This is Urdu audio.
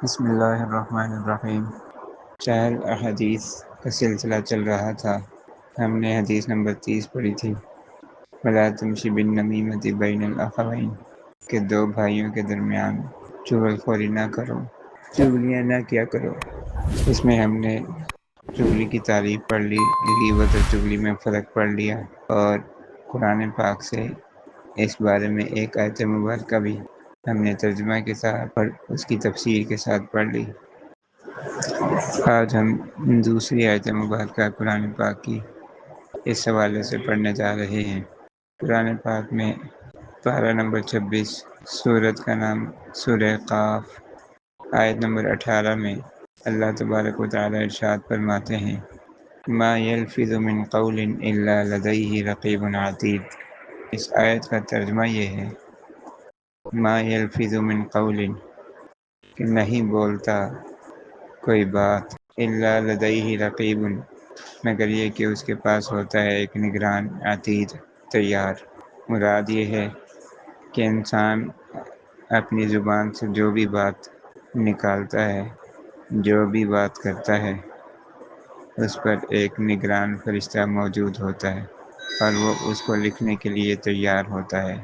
بسم اللہ الرحمن الرحیم۔ چہل احادیث کا سلسلہ چل رہا تھا۔ ہم نے حدیث نمبر 30 پڑھی تھی، وَلَا تَمْشِ بِالنَّمِیمَةِ بَیْنَ الْأَخَوَیْنِ، کہ دو بھائیوں کے درمیان چغل خوری نہ کرو، چغلیاں نہ کیا کرو۔ اس میں ہم نے چغلی کی تعریف پڑھ لی، غیبت اور چغلی میں فرق پڑھ لیا، اور قرآن پاک سے اس بارے میں ایک آیت مبارکہ بھی ہم نے ترجمہ کے ساتھ اس کی تفسیر کے ساتھ پڑھ لی۔ آج ہم دوسری آیت مبارکہ قرآن پاک کی اس حوالے سے پڑھنے جا رہے ہیں۔ قرآن پاک میں پارہ نمبر 26، سورت کا نام سورہ قاف، آیت نمبر 18 میں اللہ تبارک و تعالی ارشاد فرماتے ہیں، ما یلفظ من قول الا لدیہ رقیب عتید۔ اس آیت کا ترجمہ یہ ہے، ما یلفظ من قول، کہ نہیں بولتا کوئی بات، الا لدیہ رقیب، مگر یہ کہ اس کے پاس ہوتا ہے ایک نگران عتید، تیار۔ مراد یہ ہے کہ انسان اپنی زبان سے جو بھی بات نکالتا ہے، جو بھی بات کرتا ہے، اس پر ایک نگران فرشتہ موجود ہوتا ہے اور وہ اس کو لکھنے کے لیے تیار ہوتا ہے۔